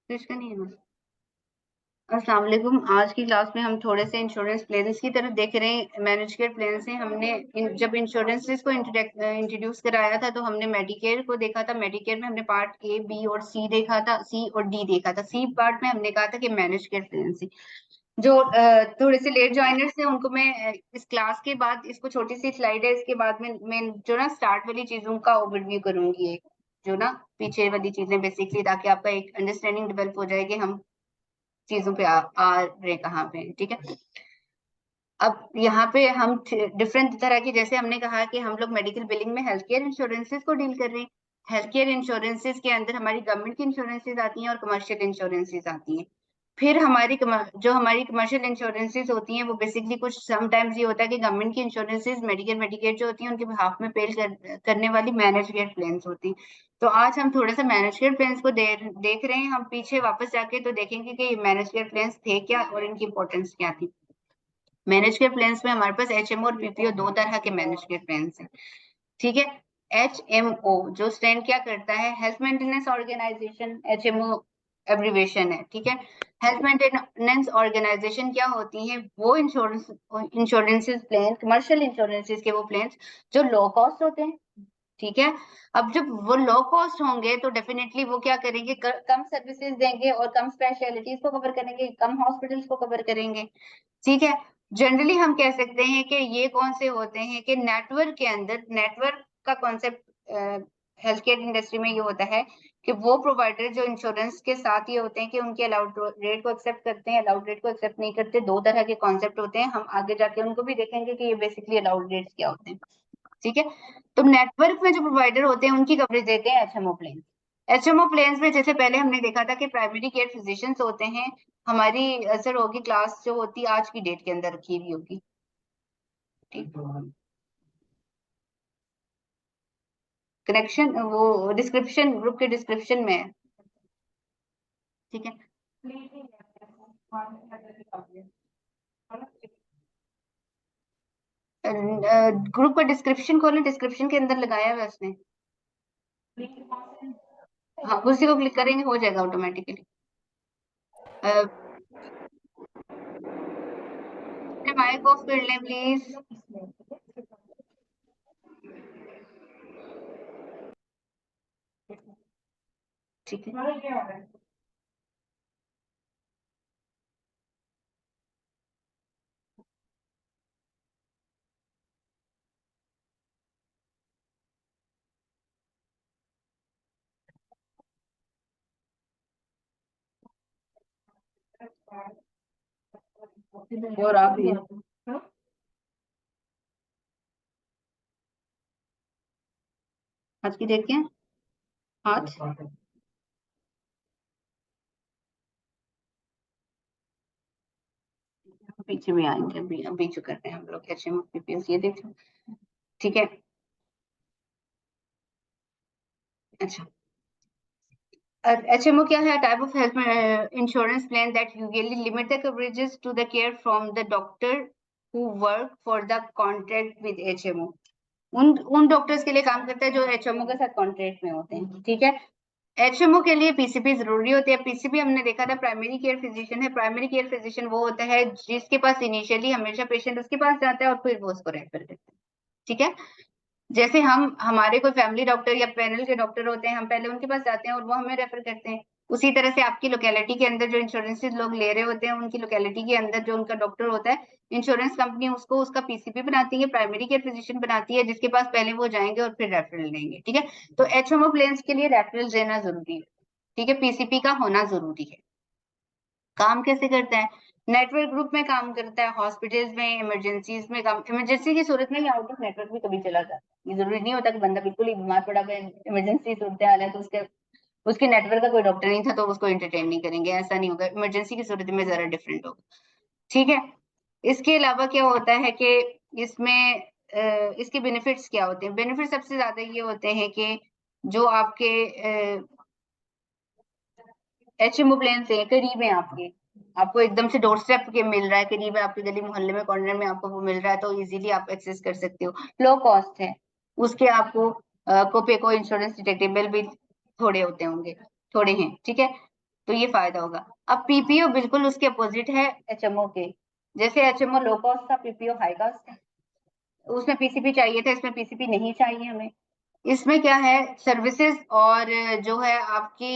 तो इसका नहीं है। अस्सलाम वालेकुम। आज की क्लास में हम थोड़े से इंश्योरेंस प्लान्स की तरफ देख रहे हैं। मैनेज केयर प्लान से हमने जब इंश्योरेंसेस को इंट्रोड्यूस कराया था तो हमने मेडिकेयर को देखा था। मेडिकेयर में हमने पार्ट ए, बी और सी देखा था, सी और डी देखा था। सी पार्ट में हमने कहा था कि मैनेज केयर प्लान से जो थोड़े से लेट ज्वाइनर्स थे उनको मैं इस क्लास के बाद, इसको छोटी सी स्लाइड है, इसके बाद में मैं जो ना स्टार्ट वाली चीजों का ओवरव्यू करूंगी, एक जो ना पीछे वाली चीजें बेसिकली, ताकि आपका एक अंडरस्टैंडिंग डेवलप हो जाए कि हम चीजों पे आ रहे कहाँ पे, ठीक है। अब यहाँ पे हम डिफरेंट तरह की, जैसे हमने कहा कि हम लोग मेडिकल बिलिंग में हेल्थ केयर इंश्योरेंसेज को डील कर रहे हैं। हेल्थ केयर इंश्योरेंसेज के अंदर हमारी गवर्नमेंट की इंश्योरेंसेज आती हैं और कमर्शियल इंश्योरेंसेज आती हैं। फिर जो हमारी कमर्शियल इंश्योरेंसेज होती हैं वो बेसिकली कुछ समटाइम्स ये होता है कि गवर्नमेंट की इंश्योरेंसेज मेडिकेयर जो होती हैं उनके बिहाफ में करने वाली मैनेज केयर प्लान्स होती हैं। तो आज हम थोड़ा सा मैनेज केयर प्लान्स को देख रहे हैं। हम पीछे वापस जाके तो देखेंगे कि ये मैनेज केयर प्लान्स थे क्या और इनकी इंपॉर्टेंस क्या थी। मैनेज केयर प्लान्स में हमारे पास एचएमओ और पीपीओ दो तरह के मैनेज केयर प्लान्स हैं, ठीक है। एचएमओ जो स्टैंड क्या करता है, health maintenance organisation, HMO abbreviation है, ठीक है। हेल्थ मेंटेनेंस ऑर्गेनाइजेशन क्या होती है, वो इंश्योरेंसेस प्लान, कमर्शियल इंश्योरेंसेस के वो प्लान जो लो कॉस्ट होते हैं, ठीक है। अब जब वो लो कॉस्ट होंगे तो डेफिनेटली वो क्या करेंगे, कम सर्विसेज देंगे और कम स्पेशलिटीज को कवर करेंगे, कम हॉस्पिटल्स को कवर करेंगे, ठीक है। जनरली हम कह सकते हैं कि ये कौन से होते हैं कि नेटवर्क के अंदर, नेटवर्क का कॉन्सेप्ट हेल्थ केयर इंडस्ट्री में ये होता है कि वो प्रोवाइडर जो इंश्योरेंस के साथ ये होते हैं कि उनके अलाउड रेट को एक्सेप्ट करते हैं, अलाउड रेट को एक्सेप्ट नहीं करते। दो तरह के कॉन्सेप्ट होते हैं, हम आगे जाके उनको भी देखेंगे कि ये बेसिकली अलाउड रेट्स क्या होते हैं, ठीक है। तो नेटवर्क में जो प्रोवाइडर होते हैं उनकी कवरेज देते हैं एचएमओ प्लेन। एचएमओ प्लेन्स में जैसे पहले हमने देखा था कि प्राइमरी केयर फिजिशियंस होते हैं। हमारी सर होगी क्लास जो होती आज की डेट के अंदर रखी हुई होगी, ठीक। कनेक्शन वो डिस्क्रिप्शन, ग्रुप के डिस्क्रिप्शन में है, ठीक है। ग्रुप का डिस्क्रिप्शन खोले, डिस्क्रिप्शन के अंदर लगाया हुआ है उसने। हाँ, उसी को क्लिक करेंगे हो जाएगा ऑटोमेटिकली। माइक ऑफ कर लें प्लीज। ठीक है, और आप भी आज की डेट क्या है? आज पीछे भी आएंगे, अभी अभी जो करते हैं हम लोग एचएम पीपीएस ये देखो, ठीक है। अच्छा, एचएमओ क्या है? Type of health insurance plan that usually limit the coverages to the care from the doctor who work for the contract with HMO. उन डॉक्टर्स के लिए काम करता है जो एचएमओ के साथ कॉन्ट्रैक्ट में होते हैं, ठीक है। एचएमओ के लिए पीसीपी जरूरी होती है। पीसीपी हमने देखा था प्राइमरी केयर फिजिशियन है। प्राइमरी केयर फिजिशियन वो होता है जिसके पास इनिशियली हमेशा पेशेंट उसके पास जाता है और फिर वो उसको रेफर करता है, ठीक है। जैसे हम, हमारे कोई फैमिली डॉक्टर या पैनल के डॉक्टर होते हैं, हम पहले उनके पास जाते हैं और वो हमें रेफर करते हैं। उसी तरह से आपकी लोकेलिटी के अंदर जो इंश्योरेंस लोग ले रहे होते हैं, उनकी लोकेलिटी के अंदर जो उनका डॉक्टर होता है, इंश्योरेंस कंपनी उसको उसका पीसीपी बनाती है, प्राइमरी केयर फिजिशियन बनाती है, जिसके पास पहले वो जाएंगे और फिर रेफरल लेंगे, ठीक है। तो एचएमओ प्लेन्स के लिए रेफरल देना जरूरी है, ठीक है, पीसीपी का होना जरूरी है। काम कैसे करता है? नेटवर्क ग्रुप में काम करता है, हॉस्पिटल्स में, इमरजेंसीज में काम, इमरजेंसी की सूरत में ये आउट ऑफ नेटवर्क भी कभी चला जाता है। ये जरूरी नहीं होता कि बंदा बिल्कुल ही बीमार पड़ा हुआ है, इमरजेंसी सूरत हाल है तो उसके नेटवर्क का कोई डॉक्टर नहीं था तो उसको एंटरटेन नहीं करेंगे, ऐसा नहीं होगा। इमरजेंसी की सूरत में जरा डिफरेंट होगा, ठीक है। इसके अलावा क्या होता है कि इसमें इसके बेनिफिट्स क्या होते हैं? बेनिफिट सबसे ज्यादा ये होते हैं कि जो आपके एचएमओ प्लेन से करीब है आपके, आपको एकदम से डोर स्टेप के मिल रहा है, करीब है आपके, गली मोहल्ले में कॉर्नर में आपको वो मिल रहा है, तो इजीली आप एक्सेस कर सकते हो। लो कॉस्ट है उसके, आपको कोपेको इंश्योरेंस डिटेक्टेबल भी थोड़े होते होंगे, थोड़े हैं, ठीक है। तो ये फायदा होगा। अब पीपीओ बिल्कुल उसके अपोजिट है एचएमओ के। जैसे एचएमओ लो कॉस्ट था, पीपीओ हाई कॉस्ट है। उसमें पीसीपी चाहिए था, इसमें पीसीपी नहीं चाहिए हमें। इसमें क्या है, सर्विसेज और जो है आपकी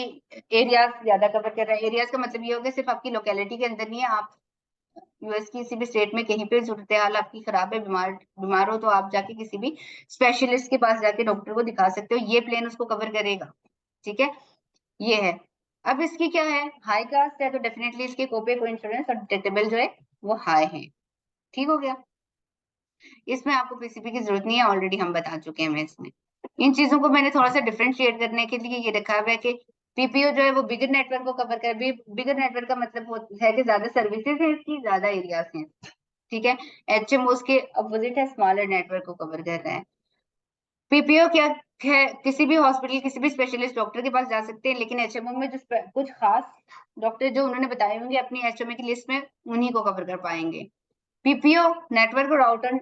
एरियाज ज्यादा कवर कर रहा है। एरियाज का मतलब ये होगा सिर्फ आपकी लोकेलिटी के अंदर नहीं है, आप यूएस की किसी भी स्टेट में कहीं पे सूरत हाल आपकी खराब है, बीमार हो, तो आप जाके किसी भी स्पेशलिस्ट के पास जाके डॉक्टर को दिखा सकते हो, ये प्लेन उसको कवर करेगा। ठीक है, ये है। अब इसकी क्या है, हाई कास्ट है तो डेफिनेटली इसके कोपे को इंश्योरेंस और डिडक्टिबल जो है वो हाई है। ठीक हो गया, इसमें आपको पीसीपी की जरूरत नहीं है, ऑलरेडी हम बता चुके हैं इसमें। इन चीजों को मैंने थोड़ा सा डिफरेंशिएट करने के लिए ये रखा हुआ है कि पीपीओ जो है वो बिगर नेटवर्क को कवर कर, बिगर नेटवर्क का मतलब है कि ज्यादा सर्विसेज है इसकी, ज्यादा एरियाज हैं। ठीक है, एचएमओ के अपोजिट है, स्मॉलर नेटवर्क को कवर कर रहा है। पीपीओ क्या है, किसी भी हॉस्पिटल किसी भी स्पेशलिस्ट डॉक्टर के पास जा सकते हैं, लेकिन एचएमओ में जो कुछ खास डॉक्टर जो उन्होंने बताए होंगे अपनी एचएमओ की लिस्ट में, उन्हीं को कवर कर पाएंगे। पीपीओ नेटवर्क और आउटर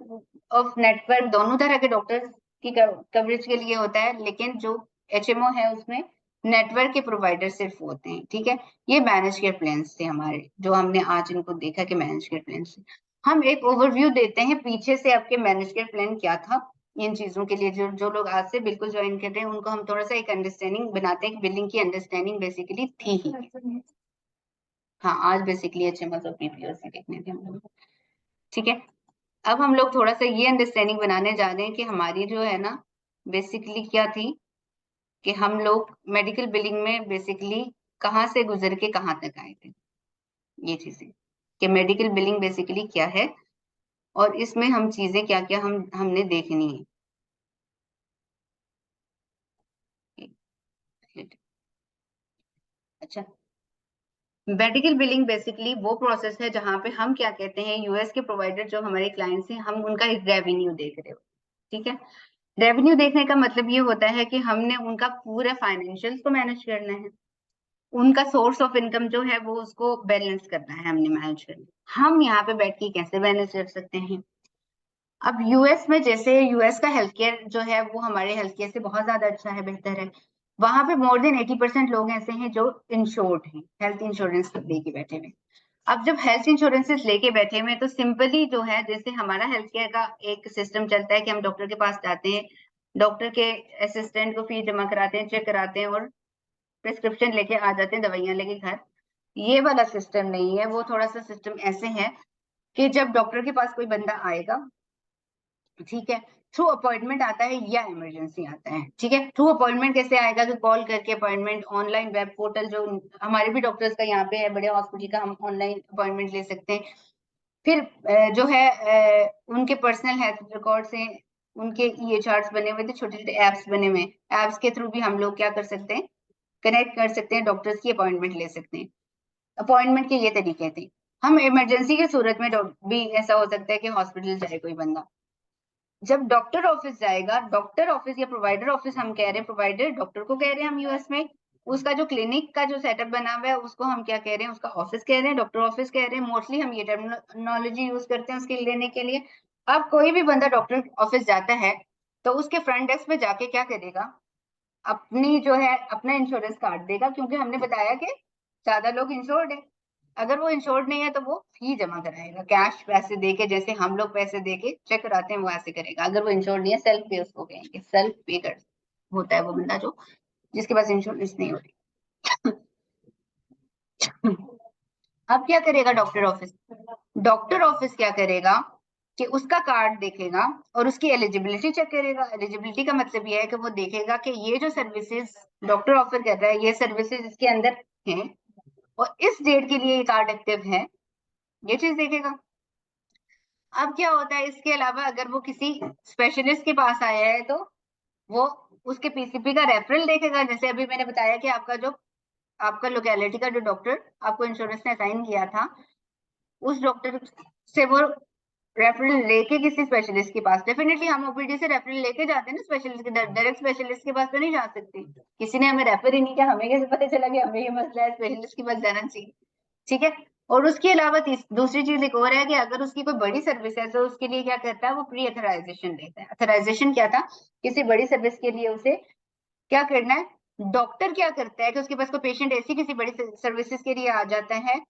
ऑफ नेटवर्क दोनों तरह के डॉक्टर्स की कवरेज के लिए होता है, लेकिन जो एचएमओ है उसमें नेटवर्क के प्रोवाइडर सिर्फ होते हैं। ठीक है, ये मैनेज केयर प्लान्स थे हमारे, जो हमने आज इनको देखा कि मैनेज केयर प्लान्स। हम एक ओवरव्यू देते हैं पीछे से आपके मैनेज केयर प्लान क्या था, इन चीजों के लिए जो जो लोग आज से बिल्कुल ज्वाइन कर रहे हैं उनको हम थोड़ा सा एक अंडरस्टैंडिंग बनाते हैं, बिलिंग की अंडरस्टैंडिंग बेसिकली थी ही। हाँ, आज बेसिकली एचएमओ और पीपीओ से देखने थे हम लोग। ठीक है, अब हम लोग थोड़ा सा ये अंडरस्टैंडिंग बनाने जा रहे हैं कि हमारी जो है ना बेसिकली क्या थी, कि हम लोग मेडिकल बिलिंग में बेसिकली कहाँ से गुजर के कहाँ तक आए थे, ये चीजें, कि मेडिकल बिलिंग बेसिकली क्या है और इसमें हम चीजें क्या क्या हमने देखनी है। अच्छा, मेडिकल बिलिंग बेसिकली वो प्रोसेस है जहां पे हम क्या कहते हैं, यूएस के प्रोवाइडर जो हमारे क्लाइंट्स हैं, हम उनका एक रेवेन्यू देख रहे हो। ठीक है, रेवेन्यू देखने का मतलब ये होता है कि हमने उनका पूरा फाइनेंशियल को मैनेज करना है, उनका सोर्स ऑफ इनकम जो है वो उसको बैलेंस करना है, हमने मैनेज करना। हम यहाँ पे बैठ के कैसे मैनेज कर सकते हैं। अब यूएस में, जैसे यूएस का हेल्थ केयर जो है वो हमारे हेल्थ केयर से बहुत ज्यादा अच्छा है, बेहतर है। वहां पे मोर देन 80% लोग ऐसे हैं जो इंश्योर्ड हैं, हेल्थ इंश्योरेंस लेके बैठे हुए। अब जब हेल्थ इंश्योरेंसेस लेके बैठे हुए तो सिंपली जो है, जैसे हमारा हेल्थ केयर का एक सिस्टम चलता है कि हम डॉक्टर के पास जाते हैं, डॉक्टर के असिस्टेंट को फीस जमा कराते हैं, चेक कराते हैं और प्रिस्क्रिप्शन लेके आ जाते हैं, दवाइयां लेके घर। ये वाला सिस्टम नहीं है, वो थोड़ा सा सिस्टम ऐसे है कि जब डॉक्टर के पास कोई बंदा आएगा, ठीक है, थ्रू अपॉइंटमेंट आता है या इमरजेंसी आता है। ठीक है, थ्रू अपॉइंटमेंट कैसे आएगा, तो कॉल करके अपॉइंटमेंट, ऑनलाइन वेब पोर्टल जो हमारे भी डॉक्टर्स का यहाँ पे है, बड़े हॉस्पिटल का, हम ऑनलाइन अपॉइंटमेंट ले सकते हैं। फिर जो है उनके पर्सनल हेल्थ रिकॉर्ड से उनके ईएचआर्स बने हुए थे, छोटे छोटे एप्स बने हुए, एप्स के थ्रू भी हम लोग क्या कर सकते हैं, कनेक्ट कर सकते हैं, डॉक्टर्स की अपॉइंटमेंट ले सकते हैं। अपॉइंटमेंट के ये तरीके थे। हम इमरजेंसी की सूरत में भी ऐसा हो सकता है कि हॉस्पिटल जाए कोई बंदा, जब डॉक्टर ऑफिस जाएगा, डॉक्टर ऑफिस या प्रोवाइडर ऑफिस, हम कह रहे हैं प्रोवाइडर डॉक्टर को कह रहे हैं हम यूएस में, उसका जो क्लिनिक का जो सेटअप बना हुआ है उसको हम क्या कह रहे हैं, उसका ऑफिस कह रहे हैं, डॉक्टर ऑफिस कह रहे हैं। मोस्टली हम ये टर्मिनोलॉजी यूज करते हैं उसके लेने के लिए। अब कोई भी बंदा डॉक्टर ऑफिस जाता है तो उसके फ्रंट डेस्क पे जाके क्या करेगा, अपनी जो है अपना इंश्योरेंस काट देगा, क्योंकि हमने बताया कि ज्यादा लोग इंश्योर्ड है। अगर वो इंश्योर्ड नहीं है तो वो फी जमा कराएगा, कैश पैसे दे के, जैसे हम लोग पैसे दे के चेक कराते हैं वो ऐसे करेगा। अगर वो इंश्योर्ड नहीं है, सेल्फ पे उसको कहेंगे, सेल्फ पे कर होता है वो बंदा जो, जिसके पास इंश्योरेंस नहीं होती। अब क्या करेगा डॉक्टर ऑफिस, डॉक्टर ऑफिस क्या करेगा कि उसका कार्ड देखेगा और उसकी एलिजिबिलिटी चेक करेगा। एलिजिबिलिटी का मतलब ये है कि वो देखेगा कि ये जो सर्विसेज डॉक्टर ऑफर कर रहा है, ये सर्विसेज इसके अंदर हैं और इस डेट के लिए ये कार्ड एक्टिव है, ये चीज देखेगा। अब क्या होता है, इसके अलावा अगर वो किसी स्पेशलिस्ट के पास आया है तो वो उसके पीसीपी का रेफरल देखेगा। जैसे अभी मैंने बताया कि आपका जो, आपका लोकेलिटी का जो डॉक्टर आपको इंश्योरेंस ने असाइन किया था, उस डॉक्टर से वो रेफरल लेके किसी स्पेशलिस्ट के पास, डेफिनेटली हम ओपीडी से रेफरल लेके जाते हैं ना स्पेशलिस्ट के, डायरेक्ट स्पेशलिस्ट के पास तो नहीं जा सकते। किसी ने हमें रेफर ही नहीं किया, हमें कैसे पता चला कि हमें ये मसला है, स्पेशलिस्ट के पास जाना चाहिए। ठीक है, और उसके अलावा दूसरी चीज एक और है कि अगर उसकी कोई बड़ी सर्विस है तो उसके लिए क्या करता है, वो प्री अथराइजेशन लेता है। अथराइजेशन क्या था, किसी बड़ी सर्विस के लिए उसे क्या करना है, डॉक्टर क्या करता है कि उसके पास कोई पेशेंट ऐसी किसी बड़ी सर्विसेज के लिए आ जाता है,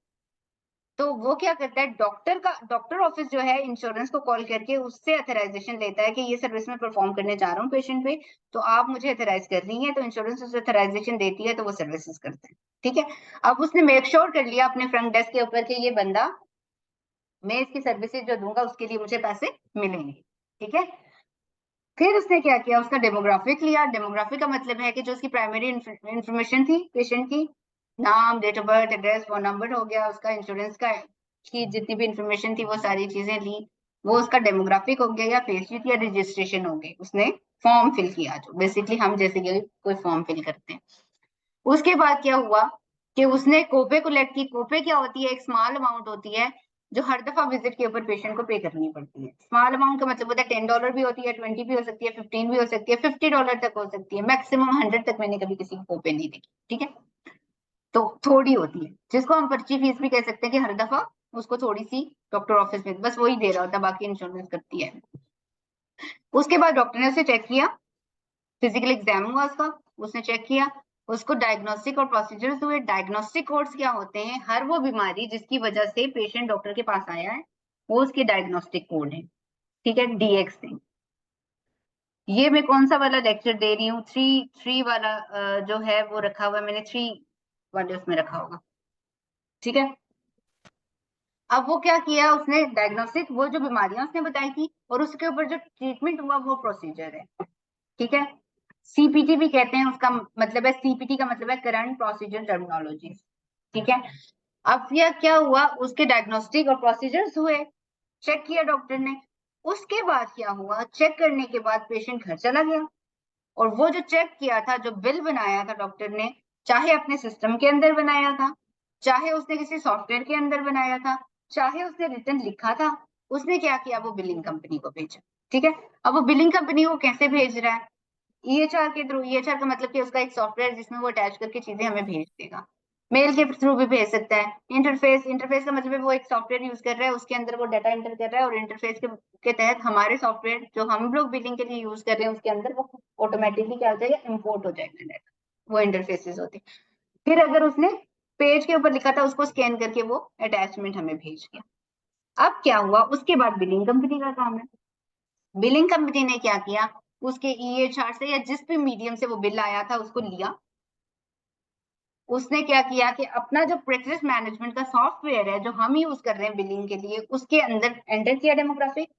तो वो क्या करता है, डॉक्टर ऑफिस जो है इंश्योरेंस को कॉल करके उससे अथराइजेशन लेता है कि ये सर्विस मैं परफॉर्म करने जा रहा हूँ पेशेंट पे, तो आप मुझे अथराइज कर रही हैं, तो इंश्योरेंस उसे अथराइजेशन देती है, तो वो सर्विसेज करते हैं। ठीक है, अब उसने मेक श्योर कर लिया अपने फ्रंट डेस्क के ऊपर कि ये बंदा, मैं इसकी सर्विसेज जो दूंगा उसके लिए मुझे पैसे मिलेंगे। ठीक है, फिर उसने क्या किया, उसका डेमोग्राफिक लिया। डेमोग्राफिक का मतलब है कि जो उसकी प्राइमरी इंफॉर्मेशन थी पेशेंट की, नाम, date of birth, address, phone number हो गया, उसका इंश्योरेंस का की जितनी भी इंफॉर्मेशन थी वो सारी चीजें ली, वो उसका डेमोग्राफिक हो गया या फेसशीट या रजिस्ट्रेशन हो गई, उसने फॉर्म फिल किया, जो बेसिकली हम जैसे कि कोई फॉर्म फिल करते हैं। उसके बाद क्या हुआ कि उसने कोपे कलेक्ट की। कोपे क्या होती है, एक स्मॉल अमाउंट होती है जो हर दफा विजिट के ऊपर पेशेंट को पे करनी पड़ती है। स्मॉल अमाउंट का मतलब होता है $10 भी होती है, 20 भी हो सकती है, 15 भी हो सकती है, $50 तक हो सकती है, मैक्सिमम 100 तक मैंने कभी किसी को कोपे नहीं देखी। ठीक है, तो थोड़ी होती है, जिसको हम पर्ची फीस भी कह सकते हैं कि हर दफा उसको थोड़ी सी डॉक्टर ऑफिस में बस वही दे रहा होता है, बाकी इंश्योरेंस करती है। उसके बाद डॉक्टर ने उसे चेक किया, फिजिकल एग्जाम हुआ उसका, उसने चेक किया, उसको डायग्नोस्टिक और प्रोसीजर्स हुए। डायग्नोस्टिक कोड्स क्या होते हैं, हर वो बीमारी जिसकी वजह से पेशेंट डॉक्टर के पास आया है वो उसके डायग्नोस्टिक कोड है। ठीक है, डीएक्स है। ये मैं कौन सा वाला लेक्चर दे रही हूँ, थ्री थ्री वाला जो है वो रखा हुआ है मैंने, थ्री वाले उसमें रखा होगा। ठीक है, अब वो क्या किया उसने, डायग्नोस्टिक वो जो बीमारियां उसने बताई थी और उसके ऊपर जो ट्रीटमेंट हुआ वो प्रोसीजर है। ठीक है, सीपीटी भी कहते हैं, उसका मतलब है, सीपीटी का मतलब है करंट प्रोसीजर टर्मिनोलॉजी। ठीक है, अब यह क्या हुआ, उसके डायग्नोस्टिक और प्रोसीजर्स हुए, चेक किया डॉक्टर ने। उसके बाद क्या हुआ, चेक करने के बाद पेशेंट घर चला गया, और वो जो चेक किया था, जो बिल बनाया था डॉक्टर ने, चाहे अपने सिस्टम के अंदर बनाया था, चाहे उसने किसी सॉफ्टवेयर के अंदर बनाया था, चाहे उसने रिटर्न लिखा था, उसने क्या किया, वो बिलिंग कंपनी को भेजा। ठीक है, अब वो बिलिंग कंपनी को कैसे भेज रहा है, ईएचआर के थ्रू। ईएचआर का मतलब कि उसका एक सॉफ्टवेयर जिसमें वो अटैच करके चीजें हमें भेज देगा। मेल के थ्रू भी भेज सकता है। इंटरफेस का मतलब है वो एक सॉफ्टवेयर यूज कर रहा है, उसके अंदर वो डाटा एंटर कर रहा है, और इंटरफेस के तहत हमारे सॉफ्टवेयर जो हम लोग बिलिंग के लिए यूज कर रहे हैं उसके अंदर वो ऑटोमेटिकली क्या हो जाएगा, इम्पोर्ट हो जाएगा डाटा। वो इंटरफेसेस होते हैं। फिर अगर उसने पेज के ऊपर लिखा था उसको स्कैन करके वो अटैचमेंट हमें भेज दिया। अब क्या हुआ, उसके बाद बिलिंग कंपनी का काम है। बिलिंग कंपनी ने क्या किया, उसके ईएचआर से या जिस भी मीडियम से वो बिल आया था उसको लिया। उसने क्या किया कि अपना जो प्रैक्टिस मैनेजमेंट का सॉफ्टवेयर है जो हम यूज कर रहे हैं बिलिंग के लिए, उसके अंदर एंटर किया डेमोग्राफिक।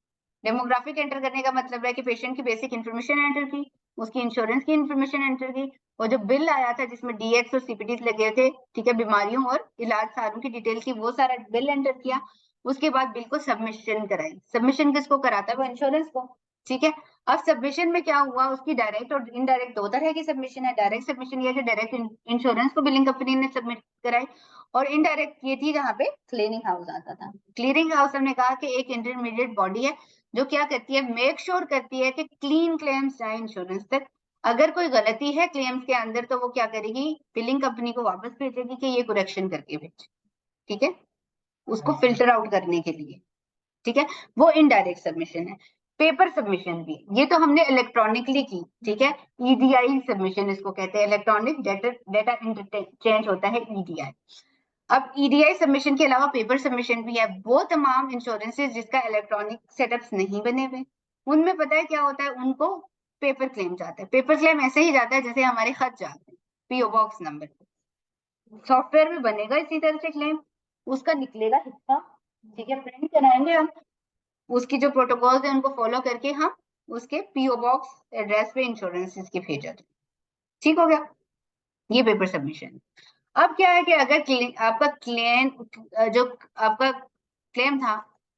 डेमोग्राफिक एंटर करने का मतलब है कि पेशेंट की बेसिक इन्फॉर्मेशन एंटर की, उसकी इंश्योरेंस की इन्फॉर्मेशन एंटर की, और जो बिल आया था जिसमें डीएक्स और सीपीटी लगे थे, ठीक है, बीमारियों और इलाज सारों की डिटेल की, वो सारा बिल एंटर किया। उसके बाद बिल को सबमिशन कराई। सबमिशन किसको कराता है, वो इंश्योरेंस को। ठीक है, अब सबमिशन में क्या हुआ, उसकी डायरेक्ट और इनडायरेक्ट दो तरह की सबमिशन है। डायरेक्ट सबमिशन ये कि डायरेक्ट इंश्योरेंस को बिलिंग कंपनी ने सबमिट कराई, और इनडायरेक्ट ये थी जहाँ पे क्लीयरिंग हाउस आता था। क्लीयरिंग हाउस हमने कहा कि एक इंटरमीडिएट बॉडी है जो क्या करती है, मेक श्योर करती है कि क्लीन क्लेम्स जाए इंश्योरेंस तक। अगर कोई गलती है क्लेम्स के अंदर तो वो क्या करेगी, बिलिंग कंपनी को वापस भेजेगी कि ये करेक्शन करके भेज। ठीक है, उसको फिल्टर आउट करने के लिए। ठीक है, वो इनडायरेक्ट सबमिशन है। पेपर सबमिशन भी, ये तो हमने इलेक्ट्रॉनिकली की। ठीक है, ईडीआई सबमिशन इसको कहते हैं, इलेक्ट्रॉनिक डेटा इंटरचेंज होता है, ईडीआई। अब ईडीआई सबमिशन के अलावा पेपर सबमिशन भी है। वो तमाम इंश्योरेंसेज जिसका इलेक्ट्रॉनिक सेटअप्स नहीं बने हुए, उनमें पता है क्या होता है, उनको पेपर क्लेम जाता है। पेपर क्लेम ऐसे ही जाता है जैसे हमारे खत जाते हैं पीओ बॉक्स नंबर। सॉफ्टवेयर में बनेगा इसी तरह से क्लेम, उसका निकलेगा हिस्सा। ठीक है, प्रिंट कराएंगे हम, उसकी जो प्रोटोकॉल्स है उनको फॉलो करके हम उसके पीओ बॉक्स एड्रेस पे इंश्योरेंस की भेजा जाए। ठीक हो गया, ये पेपर सबमिशन। अब क्या है कि अगर आपका क्लेम जो आपका क्लेम था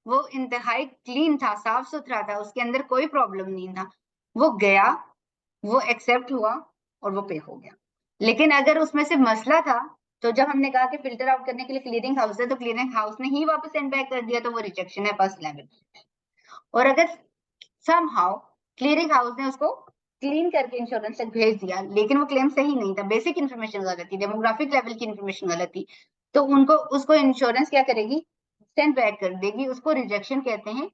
वो इंतहाई क्लीन था, साफ सुथरा था, उसके अंदर कोई प्रॉब्लम नहीं था, वो गया, वो एक्सेप्ट हुआ और वो पे हो गया। लेकिन अगर उसमें से मसला था, तो जब हमने कहा कि फिल्टर आउट करने के लिए क्लियरिंग हाउस है, तो क्लियरिंग हाउस ने ही वापस सेंड बैक कर दिया, तो वो रिजेक्शन है फर्स्ट लेवल। और अगर समहाउ क्लियरिंग हाउस ने उसको क्लीन करके इंश्योरेंस तक भेज दिया, लेकिन वो क्लेम सही नहीं था, बेसिक इन्फॉर्मेशन गलत थी, डेमोग्राफिक लेवल की इन्फॉर्मेशन गलत थी, तो उनको उसको इंश्योरेंस क्या करेगी, सेंड बैक कर देगी। उसको रिजेक्शन कहते हैं,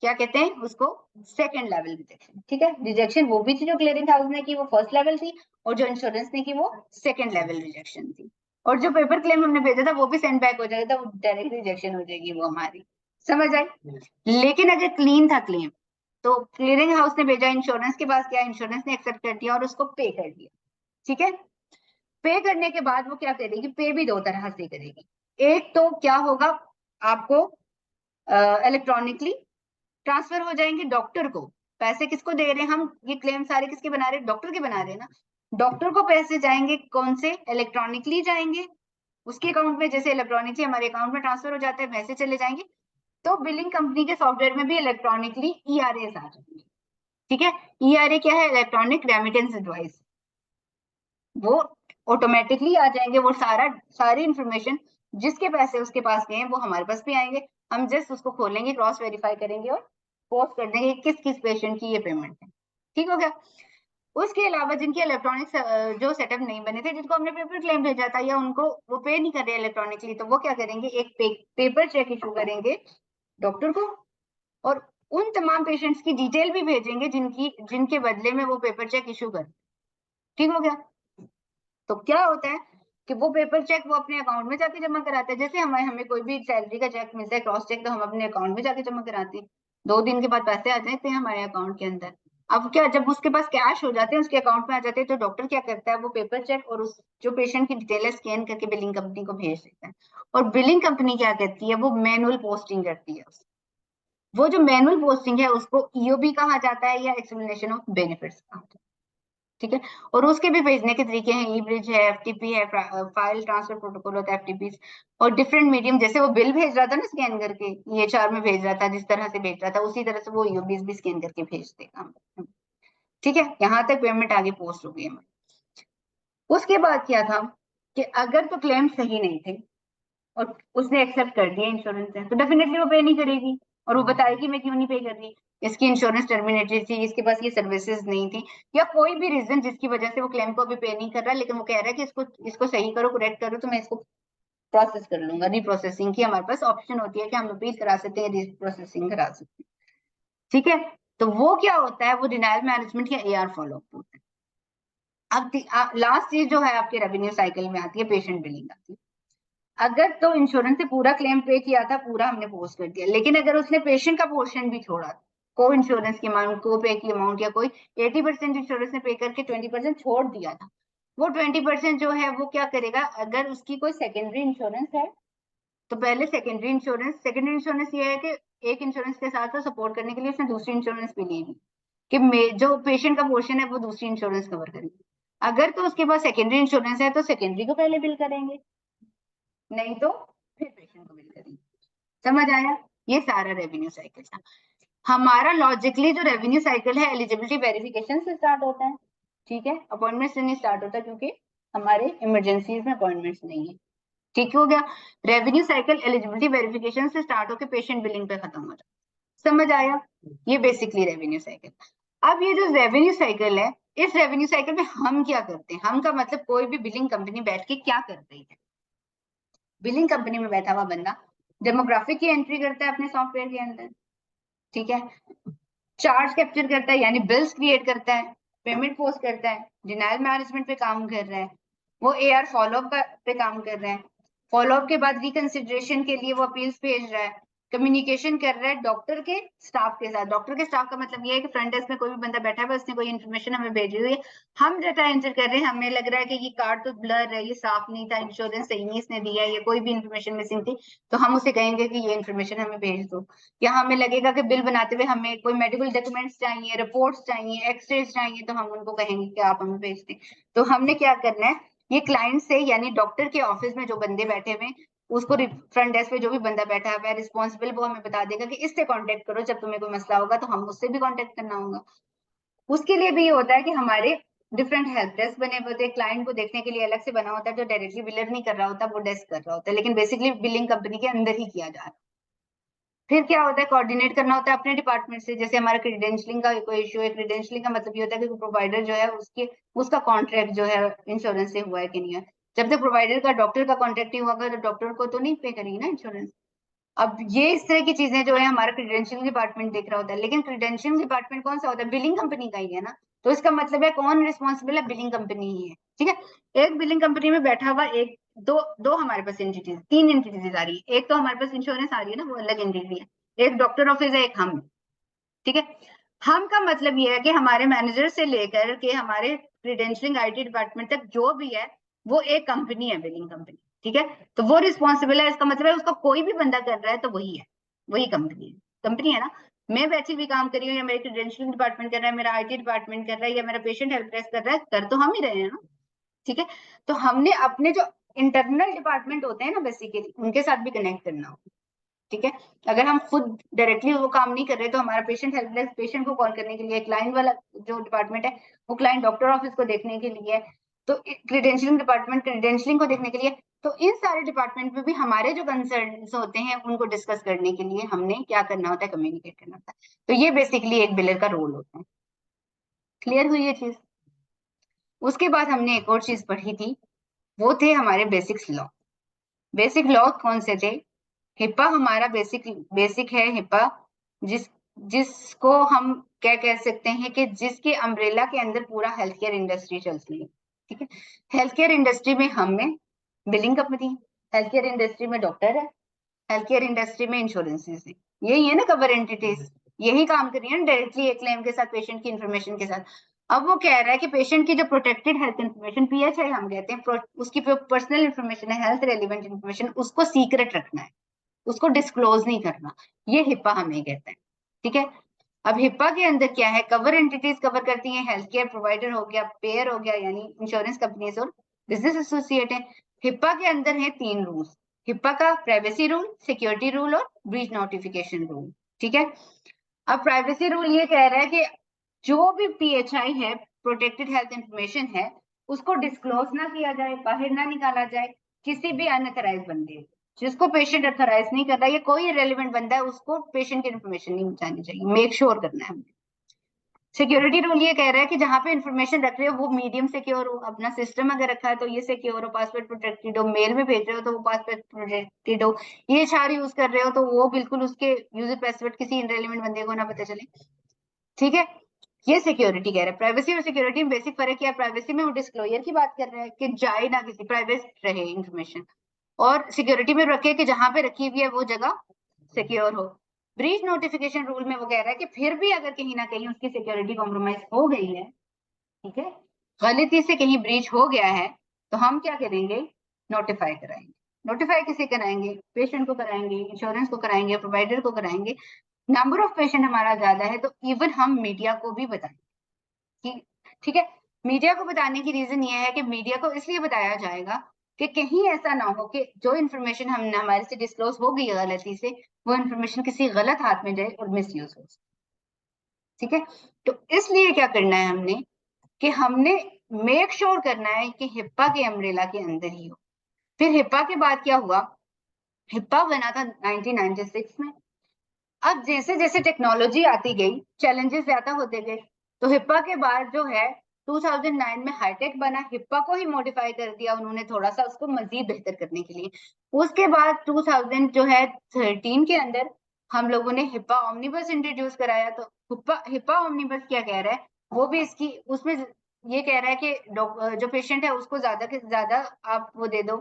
क्या कहते हैं उसको, सेकंड लेवल रिजेक्शन। ठीक है, रिजेक्शन वो भी थी जो क्लियरिंग हाउस ने की, वो फर्स्ट लेवल थी, और जो इंश्योरेंस ने की वो सेकंड लेवल रिजेक्शन थी। और जो पेपर क्लेम हमने भेजा था वो भी सेंड बैक हो जाएगा, वो डायरेक्ट रिजेक्शन हो जाएगी वो हमारी, समझ आई। लेकिन अगर क्लीन था क्लेम तो क्लियरिंग हाउस ने भेजा इंश्योरेंस के पास, क्या इंश्योरेंस ने एक्सेप्ट कर दिया और उसको पे कर दिया। ठीक है, पे करने के बाद वो क्या करेगी, पे भी दो तरह से करेगी। एक तो क्या होगा, आपको इलेक्ट्रॉनिकली ट्रांसफर हो जाएंगे डॉक्टर को। पैसे किसको दे रहे हैं हम, ये क्लेम सारे किसके बना रहे हैं, डॉक्टर के बना रहे हैं ना। डॉक्टर को पैसे जाएंगे कौन से, इलेक्ट्रॉनिकली जाएंगे उसके अकाउंट में, जैसे इलेक्ट्रॉनिकली हमारे अकाउंट में ट्रांसफर हो जाता है वैसे चले जाएंगे। तो बिलिंग कंपनी के सॉफ्टवेयर में भी इलेक्ट्रॉनिकली ईआरए आ जाएंगे। ठीक है, ईआरए क्या है, इलेक्ट्रॉनिक रेमिटेंस एडवाइस, वो ऑटोमेटिकली आ जाएंगे। वो सारी इंफॉर्मेशन जिसके पैसे उसके पास गए हैं वो हमारे पास भी आएंगे। हम जस्ट उसको खोलेंगे, क्रॉस वेरीफाई करेंगे और पोस्ट कर देंगे किस किस पेशेंट की ये पेमेंट है। ठीक हो गया। उसके अलावा जिनके इलेक्ट्रॉनिक जो सेटअप नहीं बने थे, जिनको हमने पेपर क्लेम भेजा था या उनको वो पे नहीं कर रहे इलेक्ट्रॉनिकली, तो वो क्या करेंगे, एक पेपर चेक इशू करेंगे डॉक्टर को, और उन तमाम पेशेंट्स की डिटेल भी भेजेंगे जिनके बदले में वो पेपर चेक इशू कर। ठीक हो गया। तो क्या होता है कि वो पेपर चेक वो अपने अकाउंट में जाके जमा कराते हैं। जैसे हमें कोई भी सैलरी का चेक मिलता है क्रॉस चेक, तो हम अपने अकाउंट में जाके जमा कराते हैं, 2 दिन के बाद पैसे आ जाते हैं हमारे अकाउंट के अंदर। अब क्या, जब उसके पास कैश हो जाते हैं, उसके अकाउंट में आ जाते हैं, तो डॉक्टर क्या करता है, वो पेपर चेक और उस जो पेशेंट की डिटेल है स्कैन करके बिलिंग कंपनी को भेज देता है। और बिलिंग कंपनी क्या करती है, वो मैनुअल पोस्टिंग करती है। वो जो मैनुअल पोस्टिंग है उसको ईओबी कहा जाता है या एक्सप्लेनेशन ऑफ बेनिफिट्स कहा जाता है। ठीक है, और उसके भी भेजने के तरीके हैं, ई ब्रिज है, एफटीपी है, फाइल ट्रांसफर प्रोटोकॉल होता है एफटीपी, और डिफरेंट मीडियम, जैसे वो बिल भेज रहा था ना स्कैन करके, ईएचआर में भेज रहा था, जिस तरह से भेज रहा था उसी तरह से वो ईओबीज भी स्कैन करके भेज देगा। ठीक है, यहाँ तक पेमेंट आगे पोस्ट हो गई हमारी। उसके बाद क्या था कि अगर तो क्लेम सही नहीं थे और उसने एक्सेप्ट कर दिया इंश्योरेंस है, तो डेफिनेटली वो पे नहीं करेगी, और वो बताएगी मैं क्यों नहीं पे कर रही, इसकी इंश्योरेंस टर्मिनेटेड थी, इसके पास ये सर्विसेज नहीं थी, या कोई भी रीजन जिसकी वजह से वो क्लेम को अभी पे नहीं कर रहा, लेकिन वो कह रहा है कि इसको सही करो, करेक्ट करो, तो मैं इसको प्रोसेस कर लूंगा। रीप्रोसेसिंग की हमारे पास ऑप्शन होती है कि हम अपील करा सकते हैं, रीप्रोसेसिंग करा सकते हैं। ठीक है, तो वो क्या होता है, वो डिनायल मैनेजमेंट या एआर फॉलो अप होता है। अब लास्ट चीज जो है आपके रेवेन्यू साइकिल में आती है, पेशेंट बिलिंग आती है। अगर तो इंश्योरेंस से पूरा क्लेम पे किया था, पूरा हमने पोस्ट कर दिया, लेकिन अगर उसने पेशेंट का पोर्शन भी छोड़ा, को इंश्योरेंस की अमाउंट, को पे की अमाउंट, या कोई 80% इंश्योरेंस ने पे करके 20% छोड़ दिया था, वो 20% जो है वो क्या करेगा, अगर उसकी कोई सेकेंडरी इंश्योरेंस है तो पहले सेकेंडरी इंश्योरेंस ये है कि एक इंश्योरेंस के साथ सपोर्ट करने के लिए उसने दूसरी इंश्योरेंस भी ली हुई कि जो पेशेंट का पोर्शन है वो दूसरी इंश्योरेंस कवर करेगी। अगर तो उसके पास सेकेंडरी इंश्योरेंस है तो सेकेंडरी को पहले बिल करेंगे, नहीं तो फिर पेशेंट को बिल करेंगे। समझ आया, ये सारा रेवेन्यू साइकिल था हमारा। लॉजिकली जो रेवेन्यू साइकिल है एलिजिबिलिटी वेरिफिकेशन से स्टार्ट होता है। ठीक है, अपॉइंटमेंट से नहीं स्टार्ट होता क्योंकि हमारे इमरजेंसीज में अपॉइंटमेंट्स नहीं है। ठीक हो गया, रेवेन्यू साइकिल एलिजिबिलिटी वेरिफिकेशन से स्टार्ट होकर पेशेंट बिलिंग पे खत्म हो जाता है। समझ आया, ये बेसिकली रेवेन्यू साइकिल। अब ये जो रेवेन्यू साइकिल है, इस रेवेन्यू साइकिल में हम क्या करते हैं, हम का मतलब कोई भी बिलिंग कंपनी बैठ के क्या कर रही है। बिलिंग कंपनी में बैठा हुआ बंदा डेमोग्राफिक की एंट्री करता है अपने सॉफ्टवेयर के अंदर। ठीक है, चार्ज कैप्चर करता है यानी बिल्स क्रिएट करता है, पेमेंट पोस्ट करता है, डिनायल मैनेजमेंट पे काम कर रहा है, वो एआर फॉलोअप पे काम कर रहा है, फॉलोअप के बाद रिकंसिडरेशन के लिए वो अपील्स भेज रहा है, कम्युनिकेशन कर रहा है डॉक्टर के स्टाफ के साथ। डॉक्टर के स्टाफ का मतलब ये है कि फ्रंट डेस्क में कोई भी बंदा बैठा है, उसने कोई इन्फॉर्मेशन हमें भेजी हुई है, हम डाटा एंटर कर रहे हैं, हमें लग रहा है कि ये कार्ड तो ब्लर है, ये साफ नहीं था, इंश्योरेंस सही नहीं इसने दिया है, ये कोई भी इन्फॉर्मेशन मिसिंग थी, तो हम उसे कहेंगे कि ये इन्फॉर्मेशन हमें भेज दो। या हमें लगेगा कि बिल बनाते हुए हमें कोई मेडिकल डॉक्यूमेंट्स चाहिए, रिपोर्ट्स चाहिए, एक्सरेज चाहिए, तो हम उनको कहेंगे कि आप हमें भेज दें। तो हमने क्या करना है, ये क्लाइंट से यानी डॉक्टर के ऑफिस में जो बंदे बैठे हुए उसको फ्रंट डेस्क पे जो भी बंदा बैठा हुआ है रिस्पॉन्सिबल, वो हमें बता देगा कि इससे कांटेक्ट करो जब तुम्हें कोई मसला होगा, तो हम उससे भी कांटेक्ट करना होगा। उसके लिए भी ये होता है कि हमारे डिफरेंट हेल्प डेस्क बने होते हैं, क्लाइंट को देखने के लिए अलग से बना होता है, जो डायरेक्टली बिलर नहीं कर रहा होता, वो डेस्क कर रहा होता है, लेकिन बेसिकली बिलिंग कंपनी के अंदर ही किया जा रहा है। फिर क्या होता है, कोऑर्डिनेट करना होता है अपने डिपार्टमेंट से। जैसे हमारा क्रीडेंशलिंग का कोई इशू है, क्रीडेंशलिंग का मतलब ये होता है कि प्रोवाइडर जो है उसका कॉन्ट्रैक्ट जो है इंश्योरेंस से हुआ है कि नहीं है। जब तक प्रोवाइडर का डॉक्टर का कॉन्ट्रैक्ट नहीं हुआ तो डॉक्टर को तो नहीं पे करेगी ना इंश्योरेंस। अब ये इस तरह की चीजें जो है हमारा क्रीडेंशियल डिपार्टमेंट देख रहा होता है, लेकिन क्रीडेंशियल डिपार्टमेंट कौन सा होता है? बिलिंग कंपनी का ही है ना। तो इसका मतलब है कौन रिस्पॉन्सिबल है? बिलिंग कंपनी ही है। ठीक है, एक बिलिंग कंपनी में बैठा हुआ एक दो दो हमारे पास एंटिटीज, तीन एंटिटीज आ रही है। एक तो हमारे पास इंश्योरेंस आ रही है ना, वो अलग एंटिटी है। एक डॉक्टर ऑफिस है, एक हम। ठीक है, हम का मतलब ये है कि हमारे मैनेजर से लेकर के हमारे क्रीडेंशियलिंग आईटी डिपार्टमेंट तक जो भी है वो एक कंपनी है, बिलिंग कंपनी। ठीक है, तो वो रिस्पॉन्सिबल है। इसका मतलब है उसका कोई भी बंदा कर रहा है तो वही है, वही कंपनी है। कंपनी है ना, मैं बैठी भी काम कर रही हूँ, या मेरे क्रीडेंशियलिंग डिपार्टमेंट कर रहा है, मेरा आईटी डिपार्टमेंट कर रहा है, या मेरा पेशेंट हेल्प डेस्क कर रहा है, कर तो हम ही रहे हैं ना। ठीक है, तो हमने अपने जो इंटरनल डिपार्टमेंट होते हैं ना बेसिकली, उनके साथ भी कनेक्ट करना होगा। ठीक है, अगर हम खुद डायरेक्टली वो काम नहीं कर रहे तो हमारा पेशेंट हेल्प डेस्क पेशेंट को कॉल करने के लिए, क्लाइंट वाला जो डिपार्टमेंट है वो क्लाइंट डॉक्टर ऑफिस को देखने के लिए, तो क्रीडेंशियलिंग डिपार्टमेंट क्रीडेंशियलिंग को देखने के लिए। तो इन सारे डिपार्टमेंट में भी हमारे जो कंसर्न होते हैं उनको डिस्कस करने के लिए हमने क्या करना होता है? कम्युनिकेट करना होता है। तो ये बेसिकली एक बिलर का रोल होता है। क्लियर हुई ये चीज? उसके बाद हमने एक और चीज पढ़ी थी, वो थे हमारे बेसिक्स लॉ। बेसिक लॉ कौन से थे? हिप्पा हमारा बेसिक बेसिक है। हिप्पा जिस जिसको हम क्या कह सकते हैं कि जिसके अम्ब्रेला के अंदर पूरा हेल्थ केयर इंडस्ट्री चलती है। ठीक है, हेल्थ केयर इंडस्ट्री में हम में billing company, health care industry में डॉक्टर है, हेल्थ केयर इंडस्ट्री में इंश्योरेंसेस है। यही है ना कवर एंटिटीज, यही काम कर रही है ना डायरेक्टली एक क्लेम के साथ, पेशेंट की इन्फॉर्मेशन के साथ। अब वो कह रहा है कि पेशेंट की जो प्रोटेक्टेड हेल्थ इन्फॉर्मेशन, पीएचआई हम कहते हैं, उसकी पर्सनल इन्फॉर्मेशन है, हेल्थ रेलिवेंट इन्फॉर्मेशन, उसको सीक्रेट रखना है, उसको डिस्क्लोज नहीं करना। ये हिप्पा हमें कहते हैं। ठीक है, अब हिप्पा के अंदर क्या है? कवर एंटिटीज कवर करती हैं, हेल्थ केयर प्रोवाइडर हो गया, पेयर हो गया यानी इंश्योरेंस कंपनीज और बिजनेस एसोसिएट है। हिप्पा के अंदर है तीन रूल्स, हिप्पा का प्राइवेसी रूल, सिक्योरिटी रूल और ब्रीच नोटिफिकेशन रूल। ठीक है, अब प्राइवेसी रूल ये कह रहा है कि जो भी पीएचआई है, प्रोटेक्टेड हेल्थ इंफॉर्मेशन है, उसको डिस्क्लोज ना किया जाए, बाहर ना निकाला जाए किसी भी अनऑथराइज बंदे को। जिसको पेशेंट ऑथराइज नहीं कर रहा, ये कोई रेलिवेंट बंदा है, उसको पेशेंट की इन्फॉर्मेशन नहीं जानी चाहिए, मेक श्योर करना है हमें। सिक्योरिटी रूल ये कह रहा है कि जहां पे इन्फॉर्मेशन रख रहे हो वो मीडियम सिक्योर हो, अपना सिस्टम अगर रखा है तो ये सिक्योर हो, पासवर्ड प्रोटेक्टेड हो, मेल में भेज रहे हो तो वो पासवर्ड प्रोटेक्टेड हो, ये चार यूज कर रहे हो तो वो बिल्कुल उसके यूजर पासवर्ड किसी इनरेलीवेंट बंदे को ना पता चले। ठीक है, ये सिक्योरिटी कह रहा है। प्राइवेसी और सिक्योरिटी में बेसिक फर्क क्या है? प्राइवेसी में वो डिस्क्लोजर की बात कर रहा है कि जाए ना, किसी प्राइवेट रहे इंफॉर्मेशन, और सिक्योरिटी में रखे कि जहां पे रखी हुई है वो जगह सिक्योर हो। ब्रीच नोटिफिकेशन रूल में वो कह रहा है कि फिर भी अगर कहीं ना कहीं उसकी सिक्योरिटी कॉम्प्रोमाइज हो गई है, ठीक है, गलती से कहीं ब्रीच हो गया है, तो हम क्या करेंगे? नोटिफाई कराएंगे। नोटिफाई किसे कराएंगे? पेशेंट को कराएंगे, इंश्योरेंस को कराएंगे, प्रोवाइडर को कराएंगे। नंबर ऑफ पेशेंट हमारा ज्यादा है तो इवन हम मीडिया को भी बताएंगे कि, ठीक है, मीडिया को बताने की रीजन ये है कि मीडिया को इसलिए बताया जाएगा कि कहीं ऐसा ना हो कि जो इन्फॉर्मेशन हमने हमारे से डिस्क्लोज हो गई है गलती से, वो इन्फॉर्मेशन किसी गलत हाथ में जाए और मिस यूज हो। ठीक है, तो इसलिए क्या करना है हमने कि हमने मेक श्योर करना है कि हिप्पा के अम्ब्रेला के अंदर ही हो। फिर हिप्पा के बाद क्या हुआ? हिप्पा बना था 1996 में। अब जैसे जैसे टेक्नोलॉजी आती गई, चैलेंजेस ज्यादा होते गए, तो हिप्पा के बाद जो है 2009 में हाईटेक बना, हिप्पा को ही मॉडिफाई कर दिया उन्होंने थोड़ा सा उसको मजीद बेहतर करने के लिए। उसके बाद 2000 जो है 13 के अंदर हम लोगों ने हिप्पा ओमनीबस इंट्रोड्यूस कराया। तो हिप्पा हिप्पा ओमनीबस क्या कह रहा है? वो भी इसकी उसमें ये कह रहा है कि जो पेशेंट है उसको ज्यादा से ज्यादा आप वो दे दो,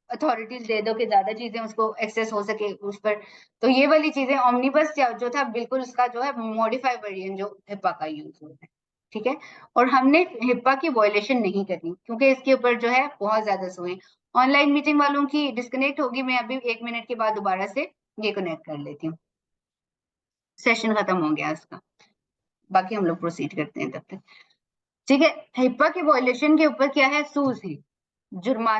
अथॉरिटीज दे दो कि ज्यादा चीजें उसको एक्सेस हो सके उस पर। तो ये वाली चीजें ओमनीबस जो था बिल्कुल उसका जो है मॉडिफाइड वर्जन जो हिप्पा का यूज होता है। ठीक है, और हमने हिप्पा की वायलेशन नहीं करनी क्योंकि इसके ऊपर जो है बहुत ज्यादा सुए। ऑनलाइन मीटिंग वालों की डिस्कनेक्ट होगी, मैं अभी 1 मिनट के बाद दोबारा से ये कनेक्ट कर लेती हूँ। सेशन खत्म हो गया इसका, बाकी हम लोग प्रोसीड करते हैं तब तक। ठीक है, हिप्पा के वायलेशन के ऊपर क्या है? सूज है, जुर्माना।